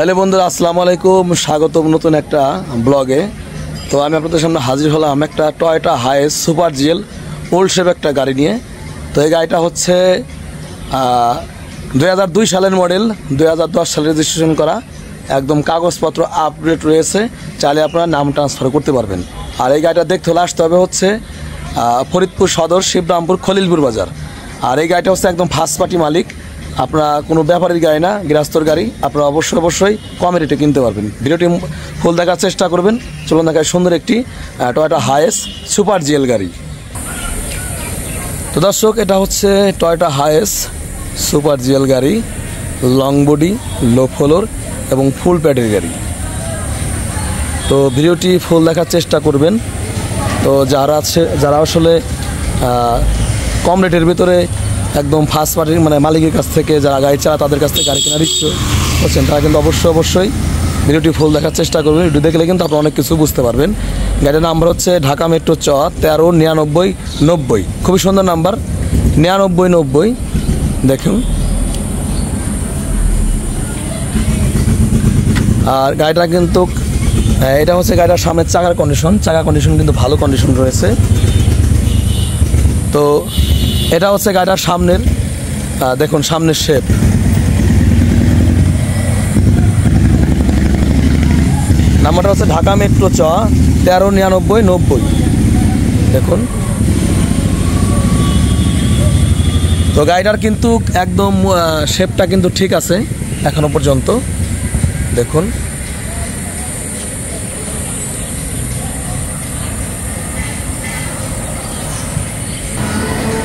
Hello বন্ধুরা, আসসালামু আলাইকুম। স্বাগতম নতুন একটা ব্লগে। তো আমি আপনাদের সামনে হাজির হলাম একটা Toyota হাইস super GL old shape একটা গাড়ি নিয়ে। তো এই গাড়িটা হচ্ছে 2002 সালের মডেল, 2010 সালে রেজিস্ট্রেশন করা, একদম কাগজপত্র আপডেট রয়েছে, চাইলে আপনারা নাম ট্রান্সফার করতে পারবেন। আর এই গাড়িটা দেখতে হলে আসতে হবে হচ্ছে ফরিদপুর সদর, শিবরামপুর, খলিলপুর বাজার। আর এই গাড়িটা হচ্ছে একদম ফার্স্ট পার্টি মালিক, আপনারা কোনো ব্যাপারের গাড়ি না, গৃহস্থর গাড়ি। আপনারা অবশ্যই কম রেটে কিনতে পারবেন। ভিডিওটি ফুল দেখার চেষ্টা করবেন। চলুন দেখায় সুন্দর একটি টয়োটা হাইস সুপার জিএল গাড়ি। তো দর্শক, এটা হচ্ছে টয়োটা হাইস সুপার জিএল গাড়ি, লং বডি, লো ফ্লোর এবং ফুল প্যাডের গাড়ি। তো ভিডিওটি ফুল দেখার চেষ্টা করবেন। তো যারা আসলে কম রেটের ভিতরে একদম ফার্স্ট পার্টির মানে মালিকের কাছ থেকে যারা গাড়ি চালায় তাদের কাছ থেকে গাড়ি কেনার ইচ্ছে করছেন, তারা কিন্তু অবশ্যই ভিডিওটি ফুল দেখার চেষ্টা করবেন। ভিডিও দেখলে কিন্তু আপনি অনেক কিছু বুঝতে পারবেন। গাড়ির নাম্বার হচ্ছে ঢাকা মেট্রো চ 139990। খুবই সুন্দর নাম্বার, 9990। দেখুন, আর গাড়িটা কিন্তু এটা হচ্ছে গাড়িটার সামনের চাকার কন্ডিশন কিন্তু ভালো কন্ডিশন রয়েছে। তো এটা হচ্ছে গাড়িটার সামনের, দেখুন সামনের শেপ। নাম্বারটা হচ্ছে ঢাকা মেট্রো চ 139990। দেখুন, তো গাড়িটার কিন্তু একদম শেপটা কিন্তু ঠিক আছে এখনো পর্যন্ত। দেখুন,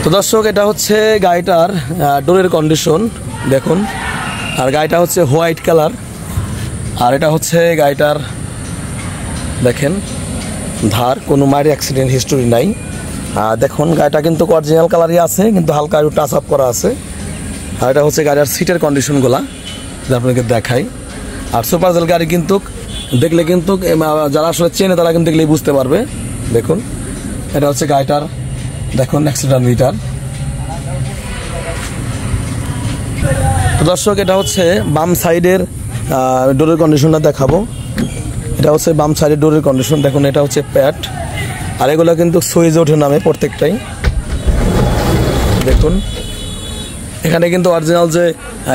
তো দর্শক, এটা হচ্ছে গাড়িটার ডোরের কন্ডিশন দেখুন। আর গাড়িটা হচ্ছে হোয়াইট কালার। আর এটা হচ্ছে গাড়িটার দেখেন ধার, কোনো মায়ের অ্যাক্সিডেন্ট হিস্টোরি নাই। আর দেখুন, গাড়িটা কিন্তু অরিজিনাল কালারই আছে, কিন্তু হালকা একটু টাচ আপ করা আছে। আর এটা হচ্ছে গাড়ির সিটের কন্ডিশনগুলা আপনাকে দেখাই। আর সুপার জিএল গাড়ি কিন্তু দেখলে কিন্তু যারা আসলে চেনে তারা কিন্তু দেখলেই বুঝতে পারবে। দেখুন, এটা হচ্ছে গাড়িটার দেখুন অ্যাক্সিডেন্ট মিটার। তো দর্শক, এটা হচ্ছে বাম সাইডের ডোরের কন্ডিশনটা দেখাবো। এটা হচ্ছে বাম সাইডের ডোরের কন্ডিশন। দেখুন, এটা হচ্ছে প্যাড। আর এগুলো কিন্তু সুইচ ওঠে নামে প্রত্যেকটাই। দেখুন, এখানে কিন্তু অরিজিনাল যে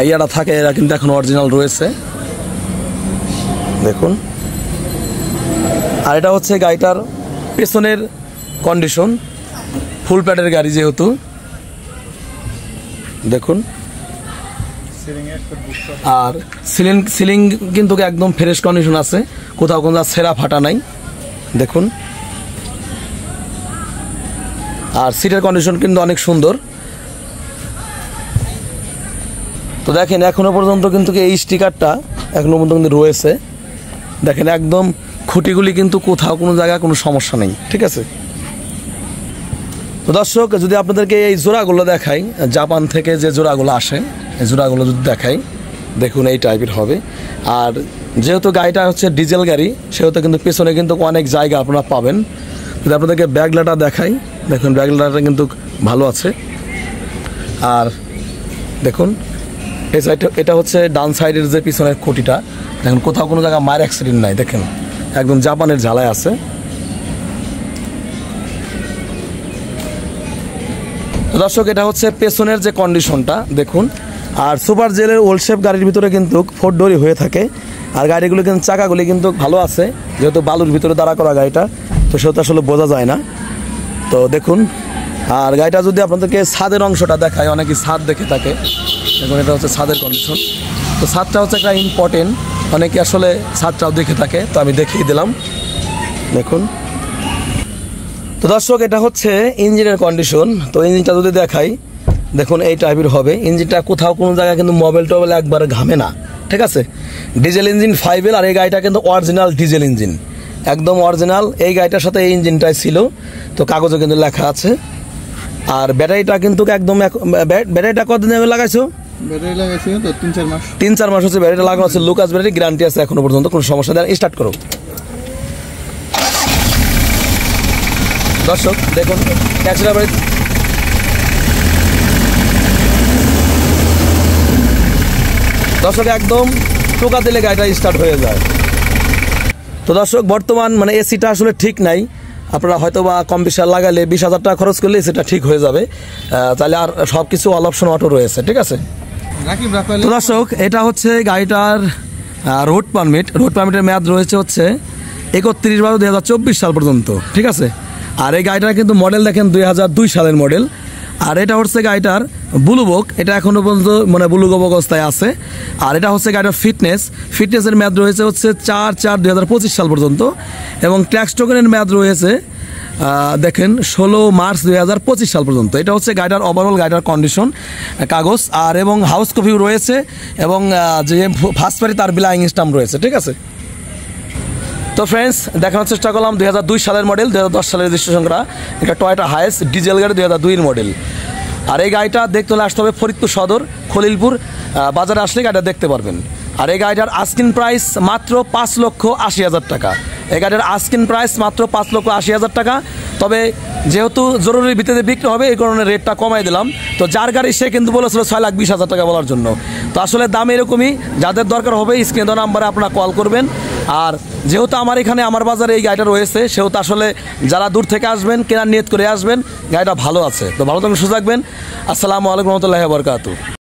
ইয়াটা থাকে এরা কিন্তু এখন অরিজিনাল রয়েছে। দেখুন, আর এটা হচ্ছে গাড়িটার পেছনের কন্ডিশন, ফুল প্যাডের গাড়ি যেহেতু। দেখুন, আর সিলিং কিন্তু একদম ফ্রেশ কন্ডিশন আছে, কোথাও কোনো ছেঁড়া ফাটা নাই। দেখুন, আর সিটের কন্ডিশন কিন্তু অনেক সুন্দর। তো দেখেন, এখনো পর্যন্ত কিন্তু এই স্টিকারটা এখনো পর্যন্ত কিন্তু রয়েছে। দেখেন, একদম খুঁটিগুলি কিন্তু কোথাও কোনো জায়গায় কোনো সমস্যা নেই, ঠিক আছে। তো দর্শক, যদি আপনাদেরকে এই জোড়াগুলো দেখাই, জাপান থেকে যে জোড়াগুলো আসে এই জোড়াগুলো যদি দেখাই, দেখুন এই টাইপের হবে। আর যেহেতু গাড়িটা হচ্ছে ডিজেল গাড়ি, সেহেতু কিন্তু পেছনে কিন্তু অনেক জায়গা আপনারা পাবেন। যদি আপনাদেরকে ব্যাগলাটা দেখাই, দেখুন ব্যাগলাটা কিন্তু ভালো আছে। আর দেখুন এই সাইডটা, এটা হচ্ছে ডান সাইডের যে পিছনের খুঁটিটা, দেখুন কোথাও কোনো জায়গায় মায়ের অ্যাক্সিডেন্ট নাই। দেখেন, একদম জাপানের ঝালাই আছে। দর্শক, এটা হচ্ছে পেছনের যে কন্ডিশনটা দেখুন। আর সুপার জিএলের ওল্ড শেপ গাড়ির ভিতরে কিন্তু 4 ডোরই হয়ে থাকে। আর গাড়িগুলো কিন্তু চাকাগুলি কিন্তু ভালো আছে, যেহেতু বালুর ভিতরে দাঁড়া করা গাড়িটা, তো সেটা আসলে বোঝা যায় না। তো দেখুন, আর গাড়িটা যদি আপনাদেরকে ছাদের অংশটা দেখায়, অনেকেই ছাদ দেখে থাকে। দেখুন, এটা হচ্ছে ছাদের কন্ডিশন। তো ছাদটা হচ্ছে একটা ইম্পর্টেন্ট, অনেকে আসলে ছাদটাও দেখে থাকে, তো আমি দেখিয়ে দিলাম। দেখুন, তো দর্শক, এটা হচ্ছে ইঞ্জিনের কন্ডিশন। তো ইঞ্জিনটা যদি দেখাই, দেখুন এই টাইপের হবে। ইঞ্জিনটা কোথাও কোনো জায়গায় কিন্তু মোবাইল টোবাইল একবারে ঘামে না, ঠিক আছে। Diesel engine 5L। আর এই গাড়িটা কিন্তু অরিজিনাল ডিজেল ইঞ্জিন, একদম অরিজিনাল। এই গাড়িটার সাথে এই ইঞ্জিনটাই ছিল, তো কাগজে কিন্তু লেখা আছে। আর ব্যাটারিটা কিন্তু একদম, ব্যাটারিটা কতদিন আগে লাগাইছো? ব্যাটারি লাগাইছি তো 3-4 মাস। 3-4 মাস হচ্ছে ব্যাটারিটা লাগানো আছে। লুকাস ব্যাটারি, গ্যারান্টি আছে এখনো পর্যন্ত, কোনো সমস্যা নেই। স্টার্ট করো দর্শক, দেখুন অ্যাক্সিডেন্ট। দর্শক, একদম টোকা দিলে গাড়িটা স্টার্ট হয়ে যায়। তো দর্শক বর্তমান মানে এসিটা আসলে ঠিক নাই, আপনারা হয়তো বা কম বেশি লাগালে 20,000 টাকা খরচ করলে সেটা ঠিক হয়ে যাবে। তাহলে আর সব কিছু অল অপশন অটো রয়েছে, ঠিক আছে। তো দর্শক এটা হচ্ছে গাড়িটার রোড পারমিটের মেয়াদ রয়েছে হচ্ছে 31/12/2024 সাল পর্যন্ত, ঠিক আছে। আর এই গাড়িটার কিন্তু মডেল দেখেন 2002 সালের মডেল। আর এটা হচ্ছে গাড়িটার ব্লুবক, এটা এখনও পর্যন্ত মানে ব্লুবক অবস্থায় আছে। আর এটা হচ্ছে গাড়িটার ফিটনেসের মেয়াদ রয়েছে হচ্ছে 4/4/2025 সাল পর্যন্ত। এবং ট্যাক্স টোকেনের মেয়াদ রয়েছে দেখেন 16 মার্চ 2025 সাল পর্যন্ত। এটা হচ্ছে গাড়িটার ওভারঅল গাড়িটার কন্ডিশন কাগজ আর এবং হাউস কপিও রয়েছে এবং যে ফার্স্ট পার্টি তার বিলাইং স্ট্যাম্প রয়েছে, ঠিক আছে। তো ফ্রেন্ডস দেখানোর চেষ্টা করলাম 2002 সালের মডেল, 2010 সালের রেজিস্ট্রেশন করা এটা টয়োটা হাইস ডিজেল গাড়ি 2002 মডেল। আর এই গাড়িটা দেখতে হলে আসতে হবে ফরিদপুর সদর খলিলপুর বাজারে আসলে গাড়িটা দেখতে পারবেন। আর এই গাড়িটার আস্কিন প্রাইস মাত্র 5,80,000 টাকা। এই গাড়িটার আস্কিন প্রাইস মাত্র 5,80,000 টাকা। তবে যেহেতু জরুরি ভিত্তিতে বিক্রি হবে এই কারণে রেটটা কমাই দিলাম। তো যার গাড়ি সে কিন্তু বলেছিল 6,20,000 টাকা বলার জন্য। তো আসলে দাম এরকমই, যাদের দরকার হবে স্ক্রিনে দেওয়া নাম্বারে আপনারা কল করবেন। আর যেহেতু আমার এখানে আমার বাজারে এই গাড়িটা রয়েছে সেহেতু আসলে যারা দূর থেকে আসবেন কেনার নিয়ত করে আসবেন, গাড়িটা ভালো আছে। তো ভালো থাকবেন, সুস্থ থাকবেন। আসসালামু আলাইকুম রহমতুল্লাহি ওয়া বারাকাতুহু।